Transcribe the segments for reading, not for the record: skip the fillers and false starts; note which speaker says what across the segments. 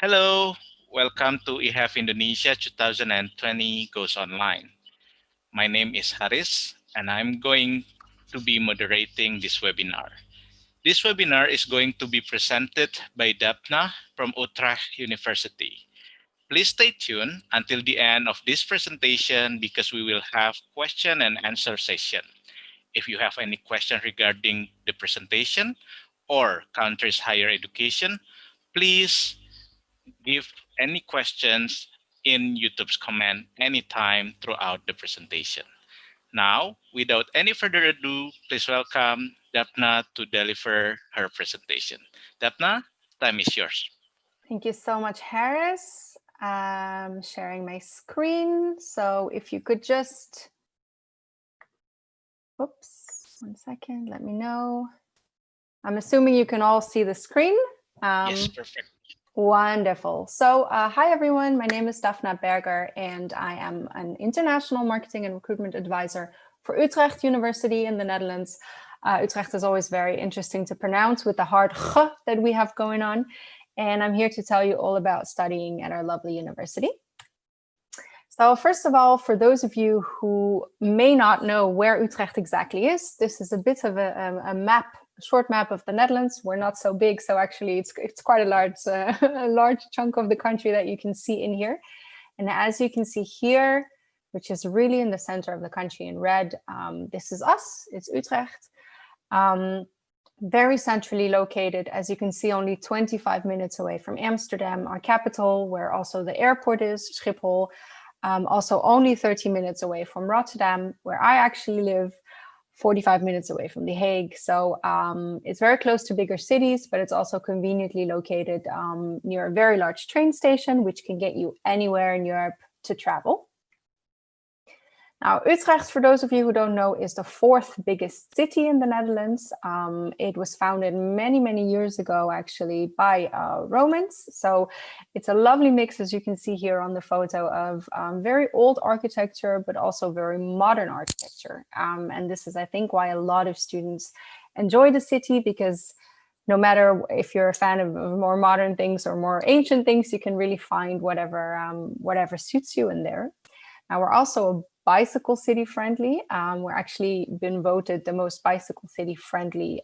Speaker 1: Hello, welcome to eHave Indonesia 2020 Goes Online. My name is Haris, and I'm going to be moderating this webinar. This webinar is going to be presented by Dapna from Utrecht University. Please stay tuned until the end of this presentation because we will have question and answer session. If you have any question regarding the presentation or country's higher education, please give any questions in YouTube's comment anytime throughout the presentation. Now, without any further ado, please welcome Dapna to deliver her presentation. Dapna, time is yours.
Speaker 2: Thank you so much, Harris. I'm sharing my screen. So if you could just, oops, 1 second, let me know. I'm assuming you can all see the screen.
Speaker 1: Yes, perfect.
Speaker 2: Wonderful. So hi, everyone. My name is Daphna Berger, and I am an international marketing and recruitment advisor for Utrecht University in the Netherlands. Utrecht is always very interesting to pronounce with the hard g that we have going on. And I'm here to tell you all about studying at our lovely university. So first of all, for those of you who may not know where Utrecht exactly is, this is a bit of a map, a short map of the Netherlands. We're not so big, so actually it's quite a large chunk of the country that you can see in here. And as you can see here, which is really in the center of the country in red, this is us, it's Utrecht. Very centrally located, as you can see, only 25 minutes away from Amsterdam, our capital, where also the airport is, Schiphol. Also only 30 minutes away from Rotterdam, where I actually live, 45 minutes away from The Hague. So it's very close to bigger cities, but it's also conveniently located near a very large train station, which can get you anywhere in Europe to travel. Now, Utrecht, for those of you who don't know, is the 4th biggest city in the Netherlands. It was founded many, many years ago, actually, by Romans. So it's a lovely mix, as you can see here on the photo, of very old architecture, but also very modern architecture. And this is, I think, why a lot of students enjoy the city, because no matter if you're a fan of more modern things or more ancient things, you can really find whatever suits you in there. Now, we're also a bicycle city friendly. We're actually been voted the most bicycle city friendly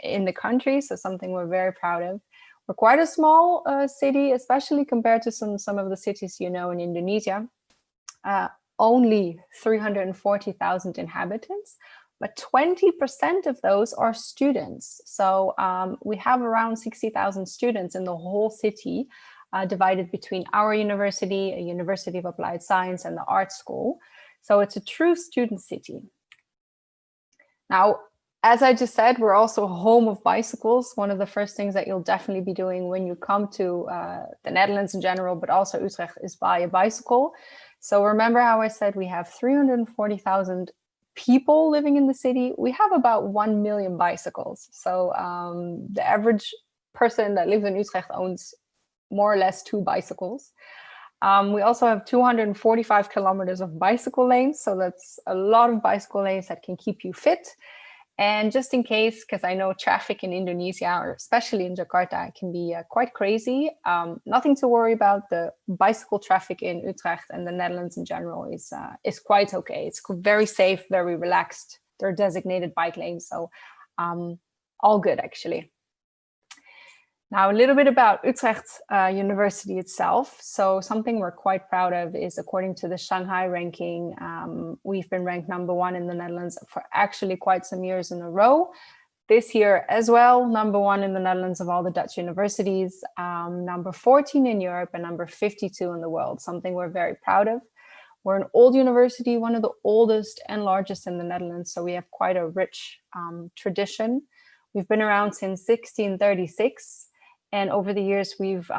Speaker 2: in the country. So something we're very proud of. We're quite a small city, especially compared to some of the cities you know in Indonesia. Only 340,000 inhabitants, but 20% of those are students. So we have around 60,000 students in the whole city, divided between our university, a University of Applied Science, and the art school. So it's a true student city. Now, as I just said, we're also a home of bicycles. One of the first things that you'll definitely be doing when you come to the Netherlands in general, but also Utrecht, is buy a bicycle. So remember how I said we have 340,000 people living in the city? We have about 1 million bicycles. So the average person that lives in Utrecht owns more or less 2 bicycles. We also have 245 kilometers of bicycle lanes. So that's a lot of bicycle lanes that can keep you fit. And just in case, because I know traffic in Indonesia, or especially in Jakarta, can be quite crazy. Nothing to worry about. The bicycle traffic in Utrecht and the Netherlands in general is quite okay. It's very safe, very relaxed. There are designated bike lanes. So all good, actually. Now, a little bit about Utrecht University itself. So something we're quite proud of is, according to the Shanghai ranking, we've been ranked #1 in the Netherlands for actually quite some years in a row. This year as well, #1 in the Netherlands of all the Dutch universities, number 14 in Europe, and number 52 in the world, something we're very proud of. We're an old university, one of the oldest and largest in the Netherlands, so we have quite a rich tradition. We've been around since 1636. And over the years, we've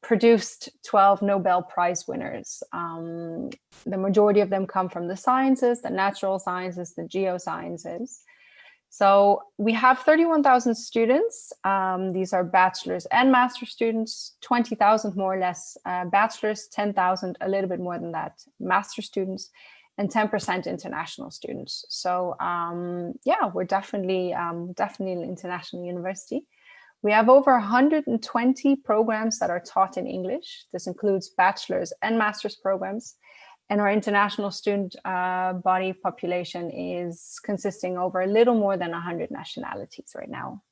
Speaker 2: produced 12 Nobel Prize winners. The majority of them come from the sciences, the natural sciences, the geosciences. So we have 31,000 students. These are bachelor's and master's students, 20,000 more or less bachelor's, 10,000, a little bit more than that, master's students, and 10% international students. So yeah, we're definitely an international university. We have over 120 programs that are taught in English. This includes bachelor's and master's programs. And our international student body population is consisting over a little more than 100 nationalities right now.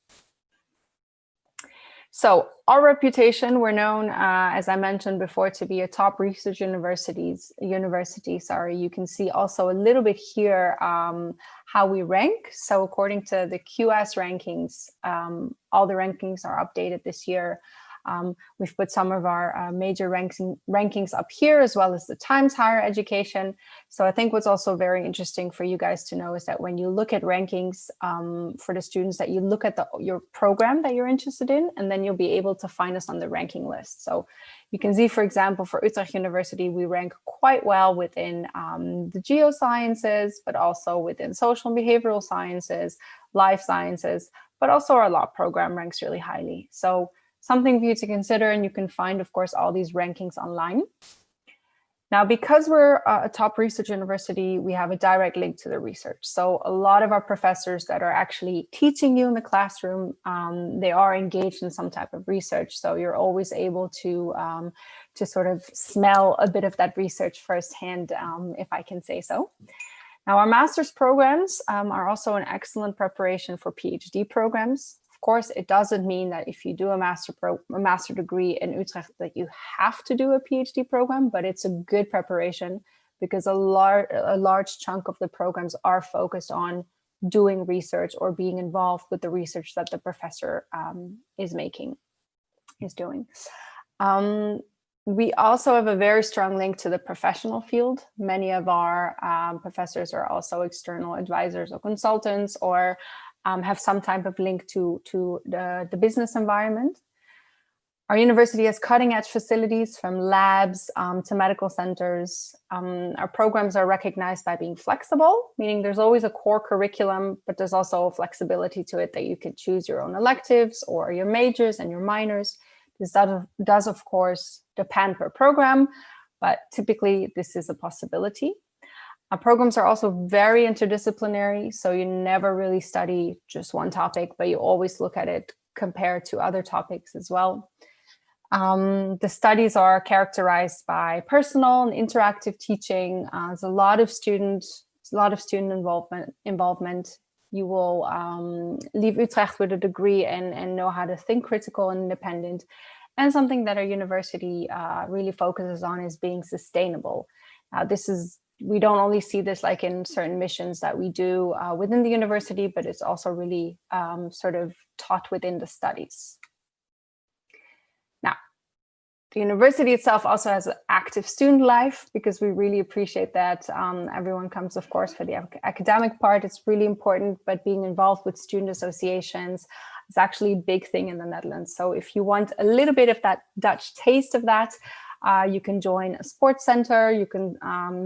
Speaker 2: So our reputation, we're known, as I mentioned before, to be a top research university. You can see also a little bit here how we rank. So according to the QS rankings, all the rankings are updated this year. We've put some of our major rankings up here, as well as the Times Higher Education. So I think what's also very interesting for you guys to know is that when you look at rankings for the students, that you look at your program that you're interested in, and then you'll be able to find us on the ranking list. So you can see, for example, for Utrecht University, we rank quite well within the geosciences, but also within social and behavioral sciences, life sciences, but also our law program ranks really highly. So something for you to consider, and you can find, of course, all these rankings online. Now, because we're a top research university, we have a direct link to the research. So a lot of our professors that are actually teaching you in the classroom, they are engaged in some type of research. So you're always able to sort of smell a bit of that research firsthand, if I can say so. Now, our master's programs are also an excellent preparation for PhD programs. Of course, it doesn't mean that if you do a master degree in Utrecht that you have to do a PhD program, but it's a good preparation because a large chunk of the programs are focused on doing research or being involved with the research that the professor is doing. We also have a very strong link to the professional field. Many of our professors are also external advisors or consultants, or have some type of link to the business environment. Our university has cutting edge facilities from labs to medical centers. Our programs are recognized by being flexible, meaning there's always a core curriculum, but there's also flexibility to it that you can choose your own electives or your majors and your minors. This does of course depend per program, but typically this is a possibility. Our programs are also very interdisciplinary, so you never really study just one topic, but you always look at it compared to other topics as well. The studies are characterized by personal and interactive teaching. There's a lot of student involvement. You will leave Utrecht with a degree and know how to think critical and independent. And something that our university really focuses on is being sustainable. We don't only see this like in certain missions that we do within the university, but it's also really sort of taught within the studies. Now, the university itself also has an active student life because we really appreciate that. Everyone comes, of course, for the academic part. It's really important, but being involved with student associations is actually a big thing in the Netherlands. So if you want a little bit of that Dutch taste of that, you can join a sports center, you can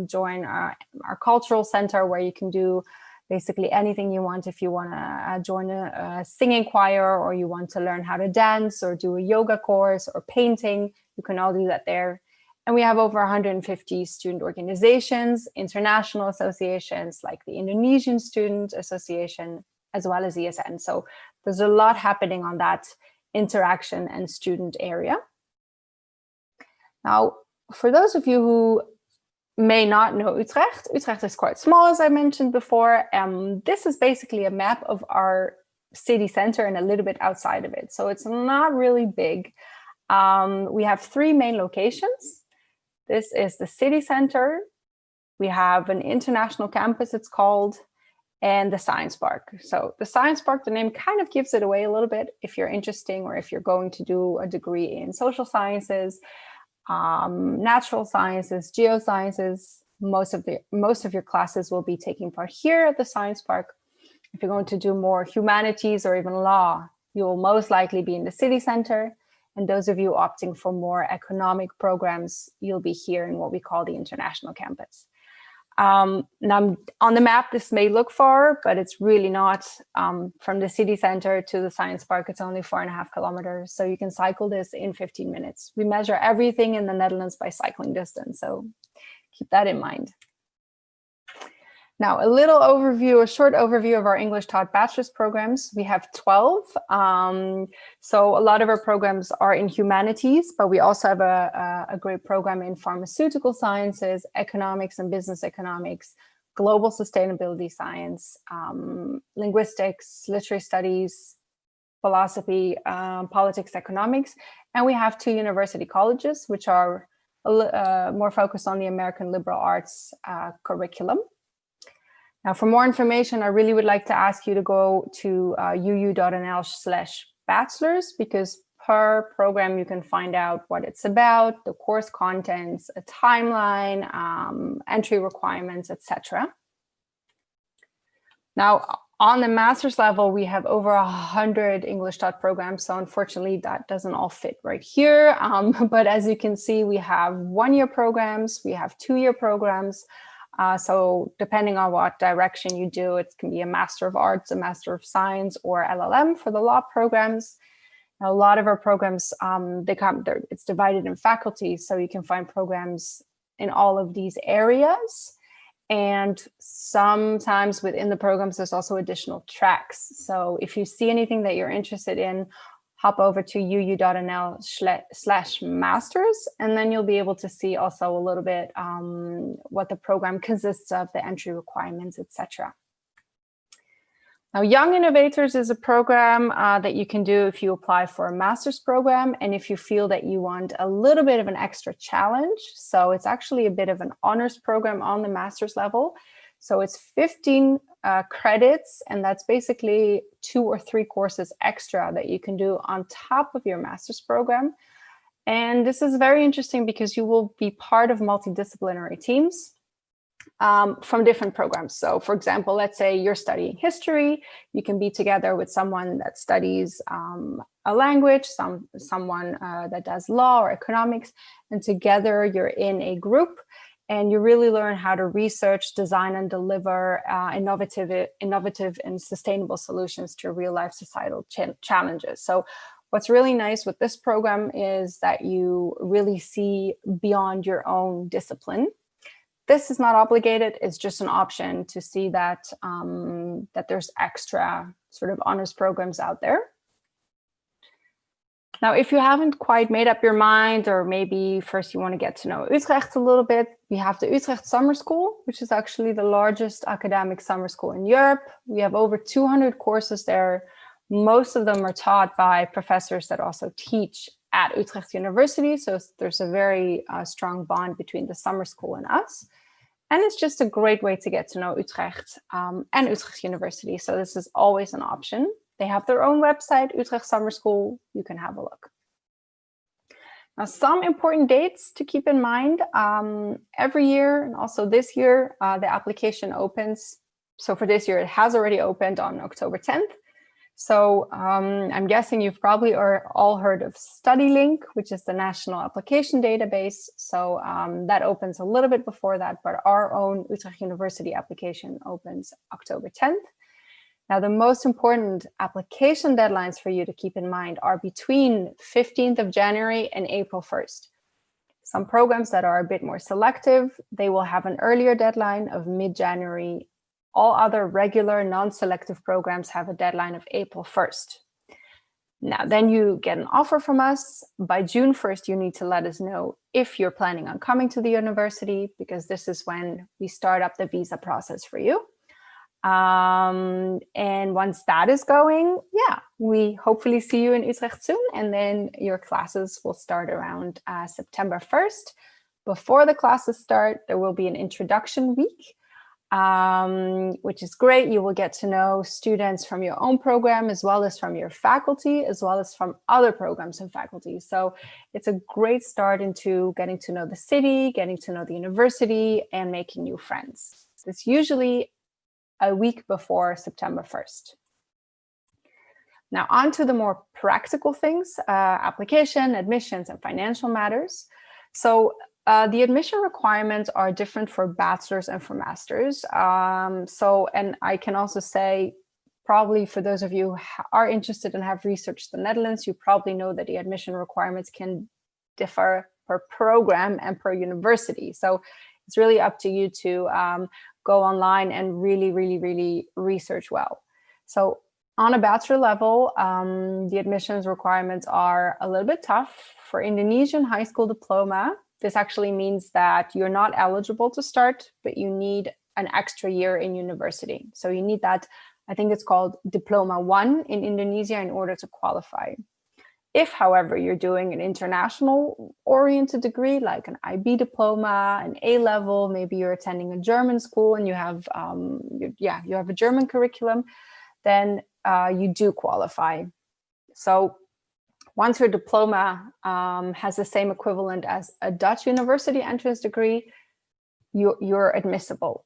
Speaker 2: join our cultural center where you can do basically anything you want. If you want to join a singing choir, or you want to learn how to dance or do a yoga course or painting, you can all do that there. And we have over 150 student organizations, international associations like the Indonesian Student Association, as well as ESN. So there's a lot happening on that interaction and student area. Now, for those of you who may not know Utrecht, Utrecht is quite small, as I mentioned before. This is basically a map of our city center and a little bit outside of it. So it's not really big. We have three main locations. This is the city center. We have an international campus, it's called, and the science park. So the science park, the name kind of gives it away a little bit if you're interested or if you're going to do a degree in social sciences, natural sciences, geosciences. Most of your classes will be taking part here at the science park. If you're going to do more humanities or even law, you will most likely be in the city center. And those of you opting for more economic programs, you'll be here in what we call the international campus. Now on the map, this may look far, but it's really not. From the city center to the science park, it's only 4.5 kilometers. So you can cycle this in 15 minutes. We measure everything in the Netherlands by cycling distance. So keep that in mind. Now, a short overview of our English taught bachelor's programs. We have 12. So a lot of our programs are in humanities, but we also have a great program in pharmaceutical sciences, economics and business economics, global sustainability science, linguistics, literary studies, philosophy, politics, economics. And we have 2 university colleges, which are more focused on the American liberal arts curriculum. Now, for more information, I really would like to ask you to go to uu.nl/bachelors, because per program you can find out what it's about, the course contents, a timeline, entry requirements, etc. Now, on the master's level, we have over 100 English taught programs. So unfortunately, that doesn't all fit right here. But as you can see, we have 1-year programs, we have 2-year programs. So depending on what direction you do, it can be a Master of Arts, a Master of Science, or LLM for the law programs. Now, a lot of our programs, it's divided in faculties, so you can find programs in all of these areas. And sometimes within the programs, there's also additional tracks. So if you see anything that you're interested in, hop over to uu.nl/masters, and then you'll be able to see also a little bit what the program consists of, the entry requirements, etc. Now, Young Innovators is a program that you can do if you apply for a master's program and if you feel that you want a little bit of an extra challenge. So it's actually a bit of an honors program on the master's level. So it's 15 credits, and that's basically 2 or 3 courses extra that you can do on top of your master's program. And this is very interesting because you will be part of multidisciplinary teams from different programs. So for example, let's say you're studying history, you can be together with someone that studies a language, someone that does law or economics, and together you're in a group. And you really learn how to research, design, and deliver innovative and sustainable solutions to real-life societal challenges. So what's really nice with this program is that you really see beyond your own discipline. This is not obligated. It's just an option to see that, that there's extra sort of honors programs out there. Now, if you haven't quite made up your mind, or maybe first you want to get to know Utrecht a little bit, we have the Utrecht Summer School, which is actually the largest academic summer school in Europe. We have over 200 courses there. Most of them are taught by professors that also teach at Utrecht University. So there's a very strong bond between the summer school and us. And it's just a great way to get to know Utrecht and Utrecht University. So this is always an option. They have their own website, Utrecht Summer School. You can have a look. Now, some important dates to keep in mind. Every year, and also this year, the application opens. So for this year, it has already opened on October 10th. So I'm guessing you've probably all heard of StudyLink, which is the national application database. So that opens a little bit before that, but our own Utrecht University application opens October 10th. Now, the most important application deadlines for you to keep in mind are between 15th of January and April 1st. Some programs that are a bit more selective, they will have an earlier deadline of mid-January. All other regular non-selective programs have a deadline of April 1st. Now, then you get an offer from us. By June 1st, you need to let us know if you're planning on coming to the university, because this is when we start up the visa process for you. And once that is going, yeah, we hopefully see you in Utrecht soon. And then your classes will start around September 1st. Before the classes start, there will be an introduction week, which is great. You will get to know students from your own program, as well as from your faculty, as well as from other programs and faculty. So it's a great start into getting to know the city, getting to know the university, and making new friends. It's usually a week before September 1st. Now, on to the more practical things, application, admissions, and financial matters. So the admission requirements are different for bachelors and for masters. And I can also say, probably for those of you who are interested and have researched the Netherlands, you probably know that the admission requirements can differ per program and per university. So it's really up to you to go online and really research well. So on a bachelor level, the admissions requirements are a little bit tough. For Indonesian high school diploma, this actually means that you're not eligible to start, but you need an extra year in university. So you need that, I think it's called Diploma 1 in Indonesia, in order to qualify. If, however, you're doing an international oriented degree, like an IB diploma, an A level, maybe you're attending a German school and you have a German curriculum, then you do qualify. So once your diploma has the same equivalent as a Dutch university entrance degree, you're admissible.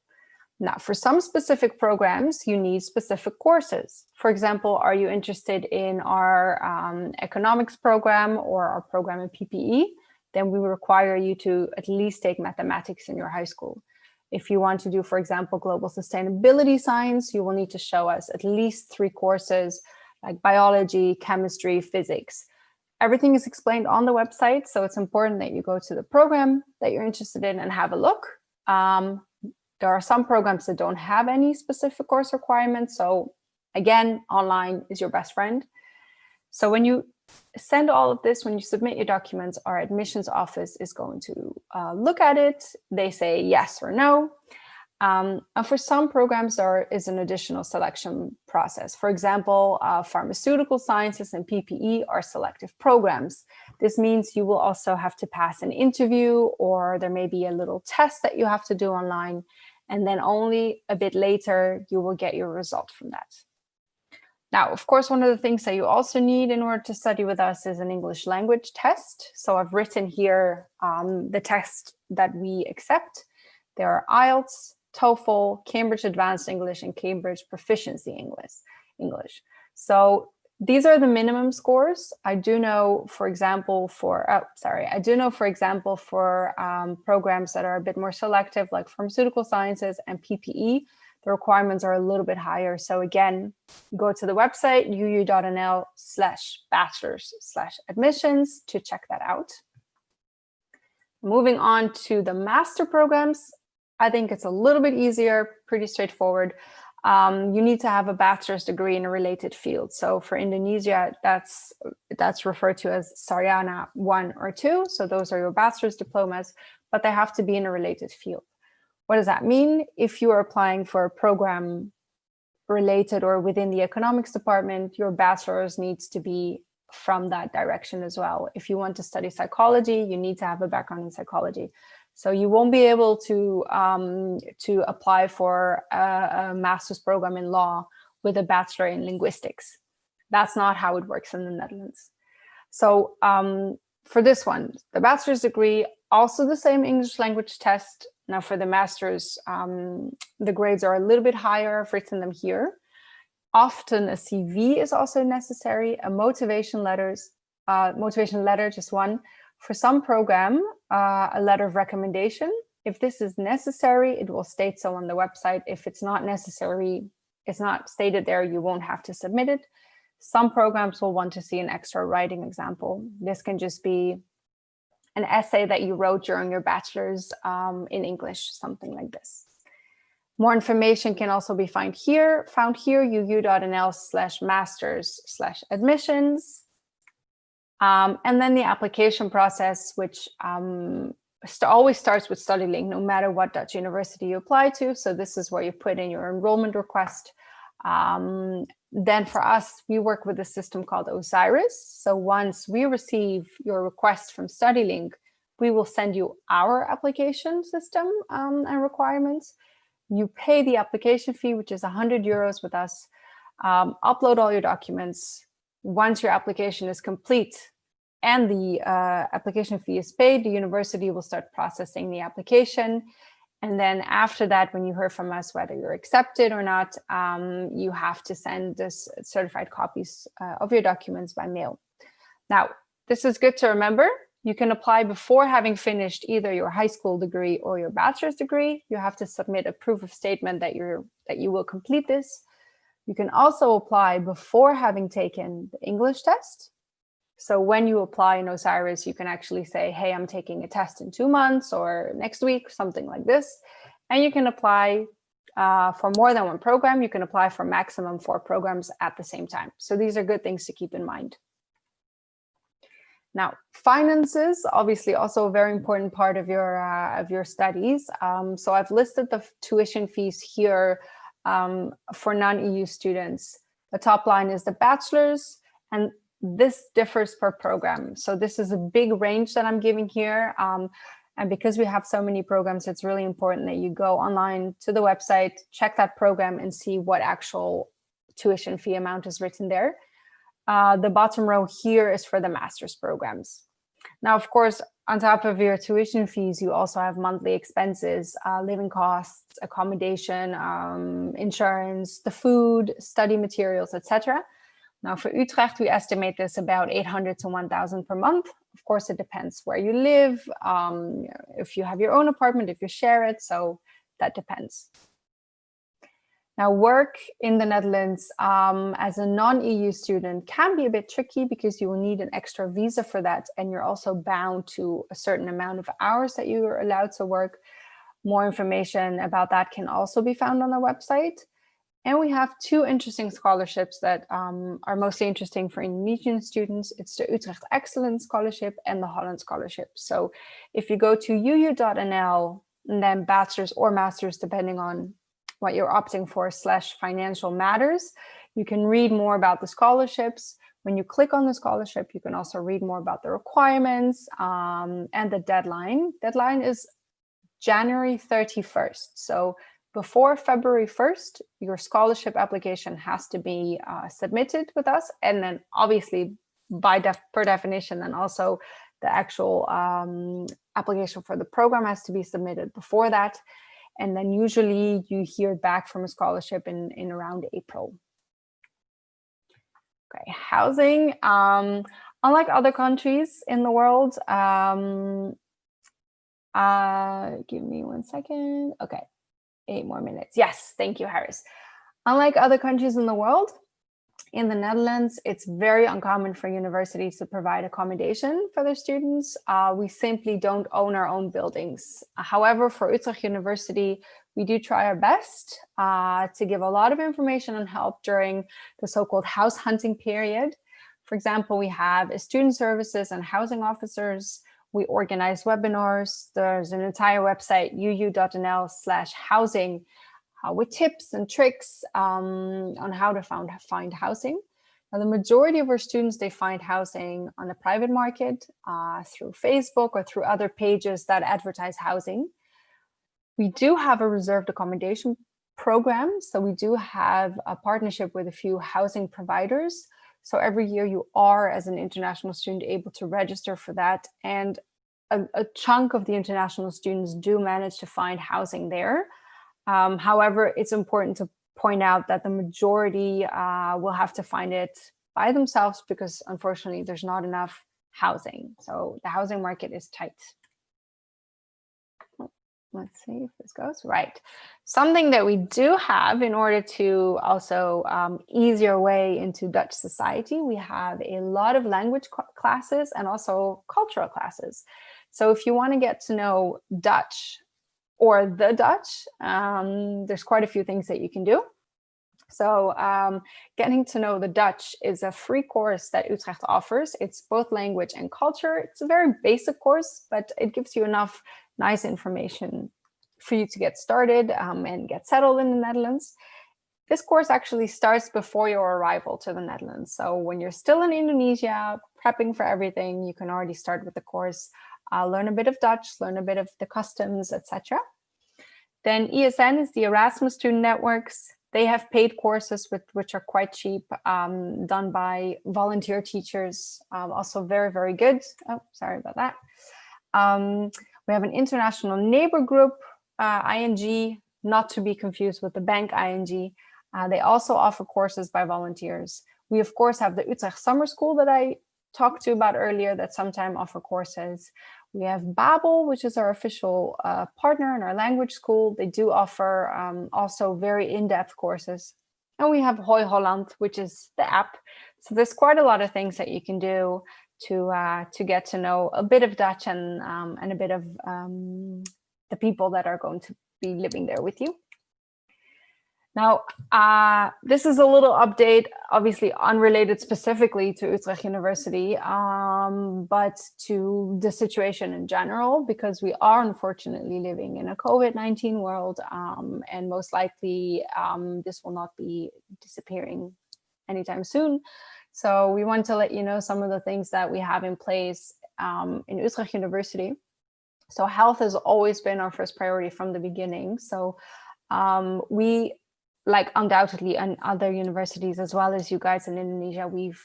Speaker 2: Now, for some specific programs, you need specific courses. For example, are you interested in our economics program or our program in PPE? Then we require you to at least take mathematics in your high school. If you want to do, for example, global sustainability science, you will need to show us at least 3 courses like biology, chemistry, physics. Everything is explained on the website, so it's important that you go to the program that you're interested in and have a look. There are some programs that don't have any specific course requirements. So again, online is your best friend. So when you send all of this, when you submit your documents, our admissions office is going to look at it. They say yes or no. And for some programs, there is an additional selection process. For example, pharmaceutical sciences and PPE are selective programs. This means you will also have to pass an interview, or there may be a little test that you have to do online. And then only a bit later, you will get your result from that. Now, of course, one of the things that you also need in order to study with us is an English language test. So I've written here the tests that we accept. There are IELTS, TOEFL, Cambridge Advanced English, and Cambridge Proficiency English. So these are the minimum scores. I do know, for example, for programs that are a bit more selective, like pharmaceutical sciences and PPE, the requirements are a little bit higher. So again, go to the website, uu.nl/bachelors/admissions to check that out. Moving on to the master programs, I think it's a little bit easier, pretty straightforward. You need to have a bachelor's degree in a related field. So for Indonesia, that's referred to as Sarjana 1 or 2. So those are your bachelor's diplomas, but they have to be in a related field. What does that mean? If you are applying for a program related or within the economics department, your bachelor's needs to be from that direction as well. If you want to study psychology, you need to have a background in psychology. So you won't be able to apply for a master's program in law with a bachelor in linguistics. That's not how it works in the Netherlands. So for this one, the bachelor's degree, also the same English language test. Now for the master's, the grades are a little bit higher. I've written them here. Often a CV is also necessary, a motivation letter, just one. For some program, a letter of recommendation. If this is necessary, it will state so on the website. If it's not necessary, it's not stated there, you won't have to submit it. Some programs will want to see an extra writing example. This can just be an essay that you wrote during your bachelor's in English, something like this. More information can also be found here, uu.nl/masters/admissions. And then the application process, which always starts with StudyLink, no matter what Dutch university you apply to. So this is where you put in your enrollment request. Then for us, we work with a system called Osiris. So once we receive your request from StudyLink, we will send you our application system and requirements. You pay the application fee, which is 100 euros with us. Upload all your documents. Once your application is complete and the application fee is paid, the university will start processing the application. And then after that, when you hear from us whether you're accepted or not, you have to send this certified copies of your documents by mail. Now, this is good to remember. You can apply before having finished either your high school degree or your bachelor's degree. You have to submit a proof of statement that you will complete this. You can also apply before having taken the English test. So when you apply in Osiris, you can actually say, hey, I'm taking a test in 2 months or next week, something like this. And you can apply for more than one program, you can apply for maximum 4 programs at the same time. So these are good things to keep in mind. Now, finances, obviously also a very important part of your studies. So I've listed the tuition fees here for non-EU students. The top line is the bachelor's, and this differs per program. So this is a big range that I'm giving here. And because we have so many programs, it's really important that you go online to the website, check that program and see what actual tuition fee amount is written there. The bottom row here is for the master's programs. Now, of course, on top of your tuition fees, you also have monthly expenses, living costs, accommodation, insurance, the food, study materials, etc. Now, for Utrecht, we estimate this about 800 to 1,000 per month. Of course, it depends where you live, if you have your own apartment, if you share it, so that depends. Now, work in the Netherlands as a non-EU student can be a bit tricky because you will need an extra visa for that, and you're also bound to a certain amount of hours that you are allowed to work. More information about that can also be found on our website. And we have 2 interesting scholarships that are mostly interesting for Indonesian students. It's the Utrecht Excellence Scholarship and the Holland Scholarship. So if you go to uu.nl and then bachelor's or master's, depending on what you're opting for / financial matters, you can read more about the scholarships. When you click on the scholarship, you can also read more about the requirements and the deadline. Deadline is January 31st. So before February 1st, your scholarship application has to be submitted with us. And then obviously, per definition, then also the actual application for the program has to be submitted before that. And then usually you hear back from a scholarship in around April. Okay, housing. Unlike other countries in the world, give me 1 second. Okay. 8 more minutes. Yes, thank you, Harris. Unlike other countries in the world, in the Netherlands, it's very uncommon for universities to provide accommodation for their students. We simply don't own our own buildings. However, for Utrecht University, we do try our best to give a lot of information and help during the so-called house hunting period. For example, we have student services and housing officers. We organize webinars. There's an entire website, uu.nl/housing, with tips and tricks on how to find housing. Now, the majority of our students, they find housing on the private market through Facebook or through other pages that advertise housing. We do have a reserved accommodation program. So we do have a partnership with a few housing providers. So every year you are, as an international student, able to register for that. And a chunk of the international students do manage to find housing there. However, it's important to point out that the majority will have to find it by themselves because unfortunately there's not enough housing. So the housing market is tight. Let's see if this goes right. Something that we do have in order to also ease your way into Dutch society, we have a lot of language classes and also cultural classes. So if you want to get to know Dutch or the Dutch, there's quite a few things that you can do. So getting to know the Dutch is a free course that Utrecht offers. It's both language and culture. It's a very basic course, but it gives you enough nice information for you to get started and get settled in the Netherlands. This course actually starts before your arrival to the Netherlands. So when you're still in Indonesia, prepping for everything, you can already start with the course, learn a bit of Dutch, learn a bit of the customs, etc. Then ESN is the Erasmus Student Networks. They have paid courses which are quite cheap, done by volunteer teachers, also very, very good. Oh, sorry about that. We have an international neighbor group, ING, not to be confused with the bank ING. They also offer courses by volunteers. We, of course, have the Utrecht Summer School that I talked to you about earlier that sometimes offer courses. We have Babel, which is our official partner in our language school. They do offer also very in-depth courses. And we have Hoi Holland, which is the app. So there's quite a lot of things that you can do to get to know a bit of Dutch and a bit of the people that are going to be living there with you. Now, this is a little update, obviously unrelated specifically to Utrecht University, but to the situation in general, because we are unfortunately living in a COVID-19 world, and most likely this will not be disappearing anytime soon. So we want to let you know some of the things that we have in place in Utrecht University. So health has always been our first priority from the beginning. So we, like undoubtedly in other universities, as well as you guys in Indonesia, we've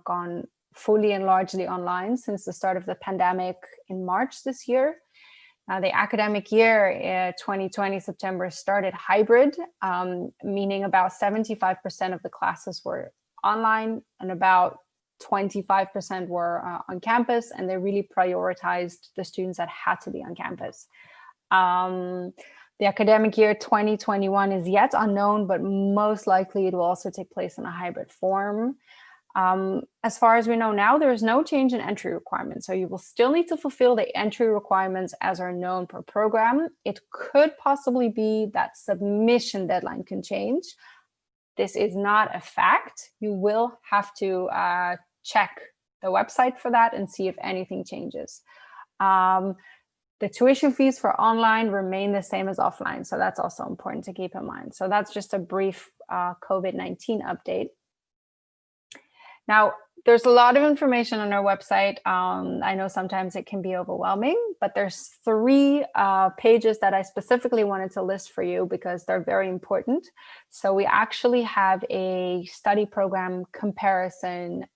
Speaker 2: gone fully and largely online since the start of the pandemic in March this year. The academic year 2020 September started hybrid, meaning about 75% of the classes were online and about 25% were on campus, and they really prioritized the students that had to be on campus. The academic year 2021 is yet unknown, but most likely it will also take place in a hybrid form. As far as we know now, there is no change in entry requirements. So you will still need to fulfill the entry requirements as are known per program. It could possibly be that submission deadline can change. This is not a fact. You will have to check the website for that and see if anything changes. The tuition fees for online remain the same as offline. So that's also important to keep in mind. So that's just a brief COVID-19 update. Now, there's a lot of information on our website. I know sometimes it can be overwhelming, but there's 3 pages that I specifically wanted to list for you because they're very important. So we actually have a study program comparison.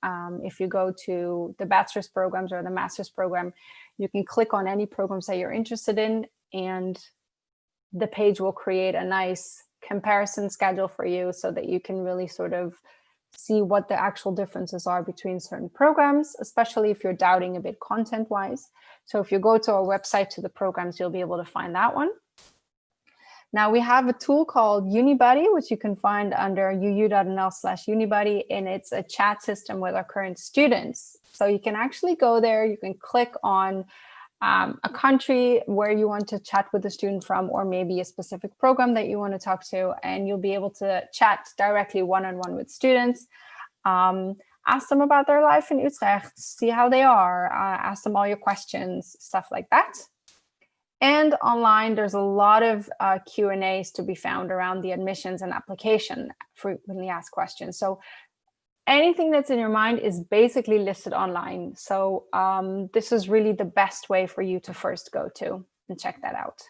Speaker 2: If you go to the bachelor's programs or the master's program, you can click on any programs that you're interested in, and the page will create a nice comparison schedule for you so that you can really sort of see what the actual differences are between certain programs, especially if you're doubting a bit content-wise. So if you go to our website to the programs, you'll be able to find that one. Now we have a tool called Unibuddy, which you can find under uu.nl/Unibuddy, and it's a chat system with our current students. So you can actually go there, you can click on a country where you want to chat with the student from, or maybe a specific program that you want to talk to, and you'll be able to chat directly one-on-one with students. Ask them about their life in Utrecht, see how they are, ask them all your questions, stuff like that. And online, there's a lot of Q&As to be found around the admissions and application frequently asked questions. So anything that's in your mind is basically listed online. So this is really the best way for you to first go to and check that out.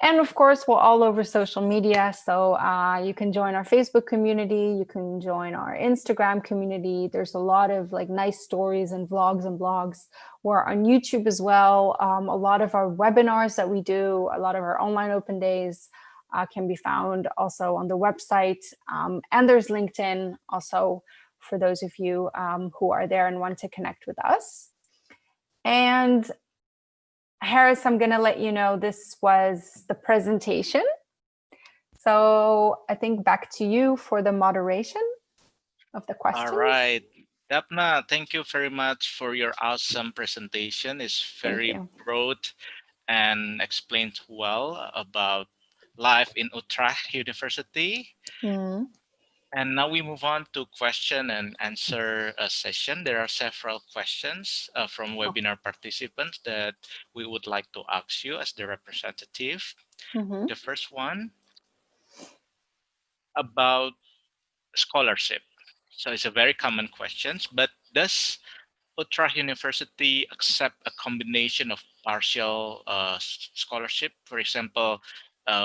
Speaker 2: And of course, we're all over social media. So you can join our Facebook community. You can join our Instagram community. There's a lot of like nice stories and vlogs and blogs. We're on YouTube as well. A lot of our webinars that we do, a lot of our online open days can be found also on the website. And there's LinkedIn also for those of you who are there and want to connect with us. And Harris, I'm going to let you know this was the presentation. So I think back to you for the moderation of the questions.
Speaker 1: All right. Dapna, thank you very much for your awesome presentation. It's very broad and explained well about life in Utrecht University. And now we move on to question and answer session. There are several questions from webinar participants that we would like to ask you as the representative. The first one about scholarship. So it's a very common question, but does Utrecht University accept a combination of partial scholarship? For example,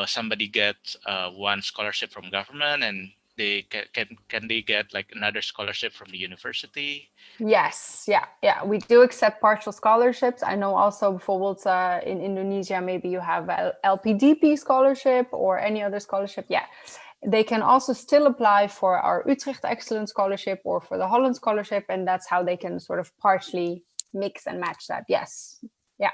Speaker 1: somebody gets one scholarship from government and they can they get like another scholarship from the university?
Speaker 2: Yes, yeah. We do accept partial scholarships. I know also bijvoorbeeld in Indonesia, maybe you have a LPDP scholarship or any other scholarship. Yeah, they can also still apply for our Utrecht Excellence Scholarship or for the Holland Scholarship, and that's how they can sort of partially mix and match that. Yes, yeah.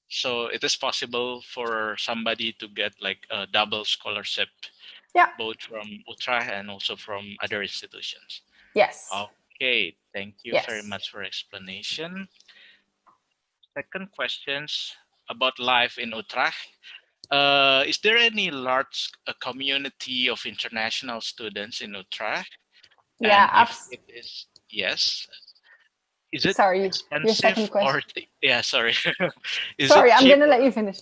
Speaker 1: So it is possible for somebody to get like a double scholarship, both from Utrecht and also from other institutions.
Speaker 2: Yes.
Speaker 1: Okay, thank you very much for explanation. Second questions about life in Utrecht. Is there any large community of international students in Utrecht?
Speaker 2: Yeah,
Speaker 1: And if it is yes, is it
Speaker 2: sorry, your second
Speaker 1: expensive or
Speaker 2: question.
Speaker 1: yeah, sorry. Is it
Speaker 2: Sorry, I'm
Speaker 1: cheap
Speaker 2: gonna let
Speaker 1: or
Speaker 2: you finish.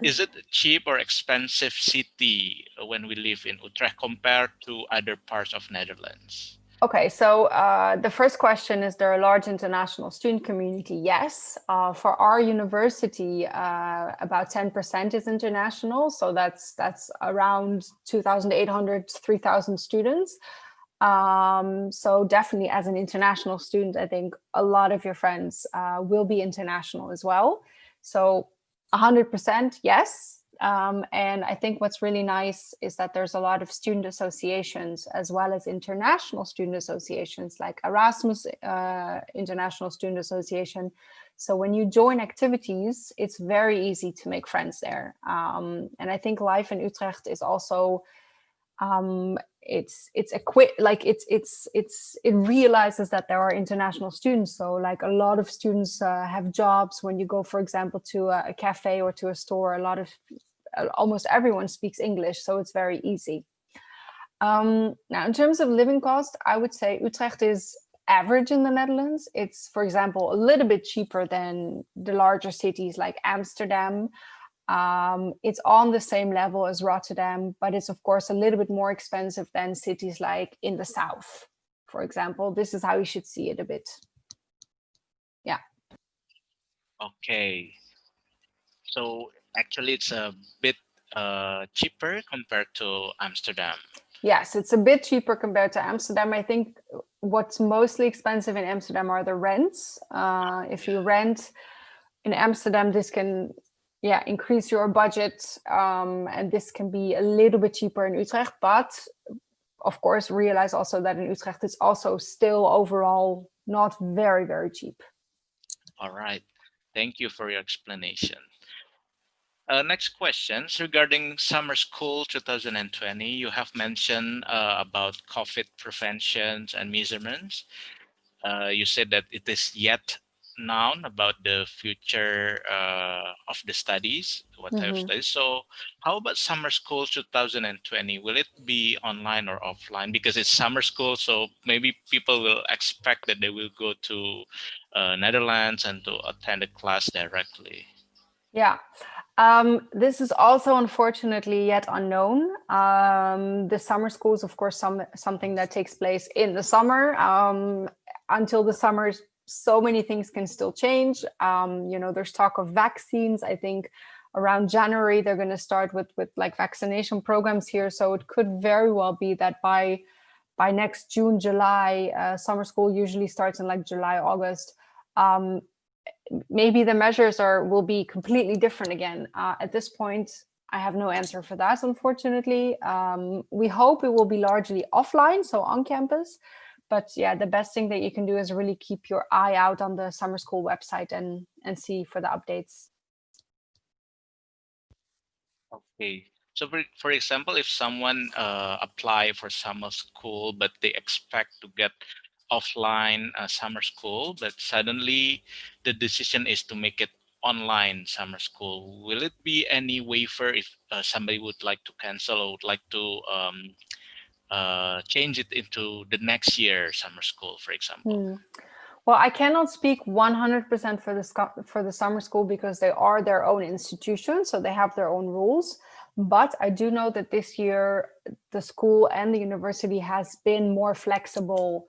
Speaker 1: is it a cheap or expensive city when we live in Utrecht compared to other parts of Netherlands?
Speaker 2: Okay, so the first question is there a large international student community? Yes. For our university, about 10% is international. So that's around 2,800, 3,000 students. So definitely as an international student, I think a lot of your friends will be international as well. So 100%, yes. And I think what's really nice is that there's a lot of student associations as well as international student associations like Erasmus International Student Association. So when you join activities, it's very easy to make friends there. And I think life in Utrecht is also it's equipped like it realizes that there are international students, so like a lot of students have jobs when you go, for example, to a cafe or to a store. A lot of almost everyone speaks English, so it's very easy. Now in terms of living cost, I would say Utrecht is average in the Netherlands. It's, for example, a little bit cheaper than the larger cities like Amsterdam. It's on the same level as Rotterdam, but it's of course a little bit more expensive than cities like in the south, for example. This is how you should see it a bit. Yeah.
Speaker 1: Okay. So actually it's a bit cheaper compared to Amsterdam.
Speaker 2: Yes, it's a bit cheaper compared to Amsterdam. I think what's mostly expensive in Amsterdam are the rents. If you rent in Amsterdam, this can increase your budget, and this can be a little bit cheaper in Utrecht. But of course, realize also that in Utrecht it's also still overall not very, very cheap.
Speaker 1: All right. Thank you for your explanation. Next questions regarding summer school 2020. You have mentioned about COVID preventions and measurements. You said that it is yet known about the future of the studies, what type of
Speaker 2: Mm-hmm.
Speaker 1: studies. So how about summer school 2020? Will it be online or offline? Because it's summer school, so maybe people will expect that they will go to Netherlands and to attend a class directly.
Speaker 2: Yeah. This is also unfortunately yet unknown. The summer school is, of course, something that takes place in the summer. Until the summer, so many things can still change. There's talk of vaccines. I think around January they're going to start with like vaccination programs here. So it could very well be that by next June, July, summer school usually starts in like July, August. Maybe the measures will be completely different again. At this point, I have no answer for that, unfortunately. We hope it will be largely offline, so on campus. But yeah, the best thing that you can do is really keep your eye out on the summer school website and see for the updates.
Speaker 1: Okay. So for example, if someone apply for summer school, but they expect to get offline summer school, but suddenly the decision is to make it online summer school, will it be any waiver if somebody would like to cancel or would like to change it into the next year summer school, for example?
Speaker 2: Well, I cannot speak 100% for the summer school because they are their own institution, so they have their own rules. But I do know that this year the school and the university has been more flexible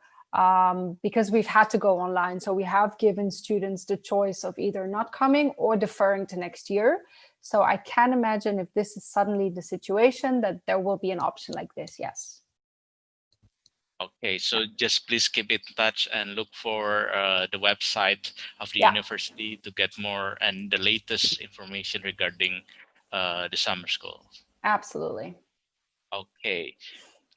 Speaker 2: because we've had to go online. So we have given students the choice of either not coming or deferring to next year. So I can imagine if this is suddenly the situation that there will be an option like this. Yes.
Speaker 1: Okay, so just please keep in touch and look for the website of the
Speaker 2: Yeah,
Speaker 1: university to get more and the latest information regarding the summer school.
Speaker 2: absolutely.
Speaker 1: Okay,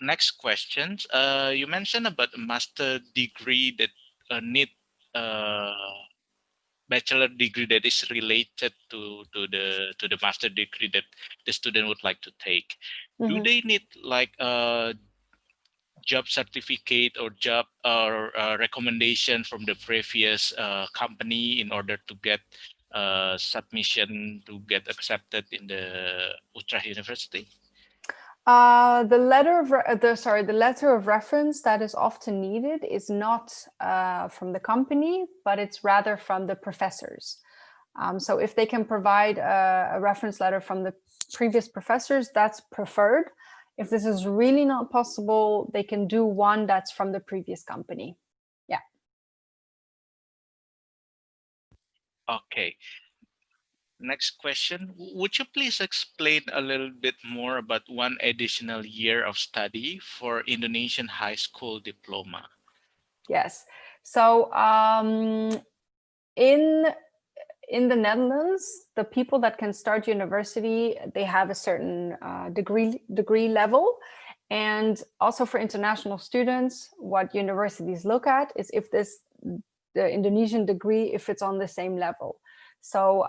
Speaker 1: next questions. You mentioned about a master degree that need uh, bachelor degree that is related to the master degree that the student would like to take. Do
Speaker 2: Mhm.
Speaker 1: they need like job certificate or job or recommendation from the previous company in order to get submission to get accepted in the Utrecht University?
Speaker 2: The letter of reference that is often needed is not from the company, but it's rather from the professors. So if they can provide a reference letter from the previous professors, that's preferred. If this is really not possible, they can do one that's from the previous company. Yeah.
Speaker 1: Okay. Next question. Would you please explain a little bit more about one additional year of study for Indonesian high school diploma?
Speaker 2: Yes. So in the Netherlands, the people that can start university, they have a certain degree level. And also for international students, what universities look at is if the Indonesian degree, if it's on the same level. So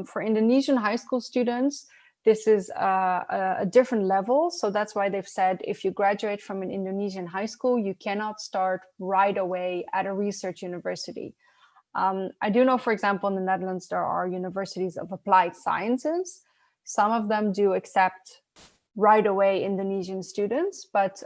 Speaker 2: for Indonesian high school students, this is a different level. So that's why they've said if you graduate from an Indonesian high school, you cannot start right away at a research university. I do know, for example, in the Netherlands, there are universities of applied sciences. Some of them do accept right away Indonesian students, but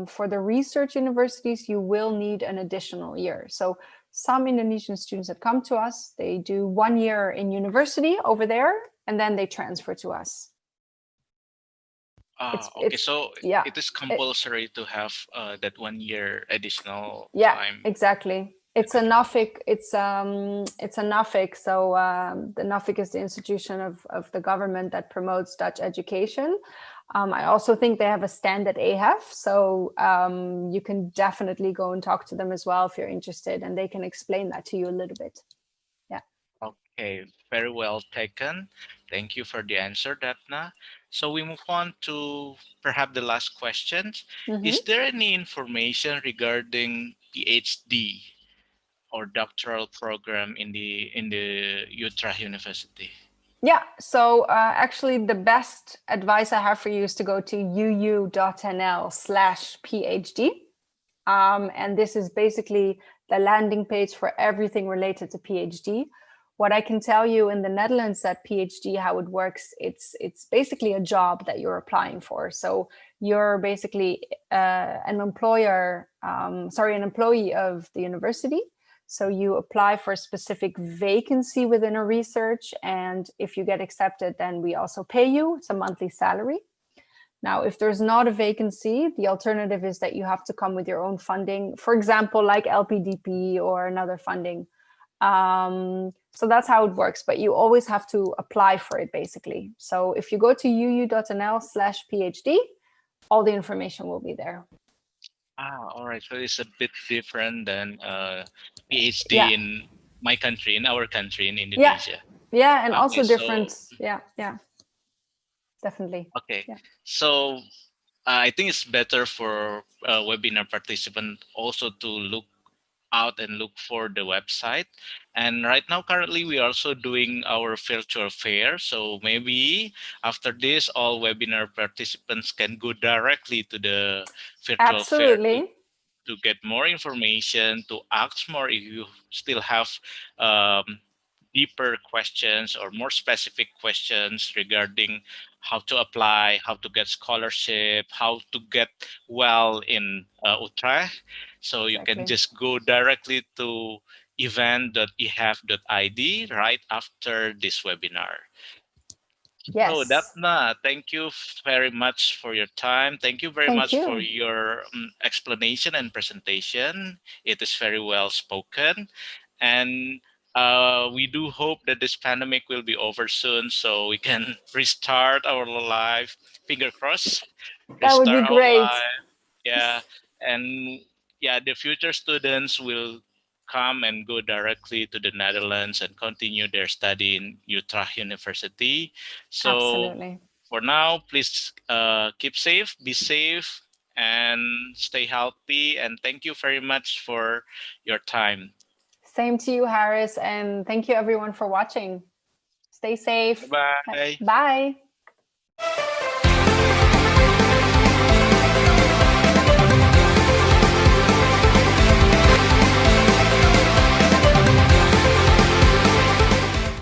Speaker 2: for the research universities, you will need an additional year. So some Indonesian students that come to us, they do 1 year in university over there, and then they transfer to us.
Speaker 1: Okay, so
Speaker 2: yeah,
Speaker 1: it is compulsory to have that 1 year additional
Speaker 2: yeah,
Speaker 1: time.
Speaker 2: exactly. It's a NAFIC. It's a NAFIC. So the NAFIC is the institution of the government that promotes Dutch education. I also think they have a stand at AHEF, so you can definitely go and talk to them as well if you're interested, and they can explain that to you a little bit. Yeah.
Speaker 1: Okay, very well taken. Thank you for the answer, Datna. So we move on to perhaps the last question. Is there any information regarding PhD or doctoral program in the Utrecht University?
Speaker 2: Yeah, so actually the best advice I have for you is to go to uu.nl/PhD. And this is basically the landing page for everything related to PhD. What I can tell you in the Netherlands that PhD, how it works, it's basically a job that you're applying for. So you're basically an employee of the university. So you apply for a specific vacancy within a research, and if you get accepted, then we also pay you. It's a monthly salary. Now, if there's not a vacancy, the alternative is that you have to come with your own funding, for example, like LPDP or another funding. So that's how it works, but you always have to apply for it, basically. So if you go to uu.nl/PhD, all the information will be there.
Speaker 1: All right. So it's a bit different than PhD
Speaker 2: Yeah.
Speaker 1: in my country, in our country, in
Speaker 2: Yeah.
Speaker 1: Indonesia.
Speaker 2: Yeah, and
Speaker 1: Okay,
Speaker 2: also
Speaker 1: so
Speaker 2: different. Yeah, definitely.
Speaker 1: okay,
Speaker 2: Yeah.
Speaker 1: so I think it's better for webinar participant also to look out and look for the website. And right now, currently, we are also doing our virtual fair. So maybe after this, all webinar participants can go directly to the virtual fair
Speaker 2: Absolutely.
Speaker 1: to get more information, to ask more if you still have um, deeper questions or more specific questions regarding how to apply, how to get scholarship, how to get well in Utrecht. So you can
Speaker 2: Exactly.
Speaker 1: just go directly to event.ehf.id right after this webinar. So
Speaker 2: Yes.
Speaker 1: Datna, thank you very much for your time. Thank you very
Speaker 2: Thank
Speaker 1: much for
Speaker 2: you.
Speaker 1: your explanation and presentation. It is very well spoken. And we do hope that this pandemic will be over soon so we can restart our life. Finger crossed.
Speaker 2: That would be
Speaker 1: Restart our
Speaker 2: great.
Speaker 1: life. Yeah. And yeah, the future students will come and go directly to the Netherlands and continue their study in Utrecht University. So
Speaker 2: Absolutely.
Speaker 1: for now, please keep safe, be safe, and stay healthy. And thank you very much for your time.
Speaker 2: Same to you, Harris, and thank you everyone for watching. Stay safe.
Speaker 1: Bye bye.
Speaker 2: Bye.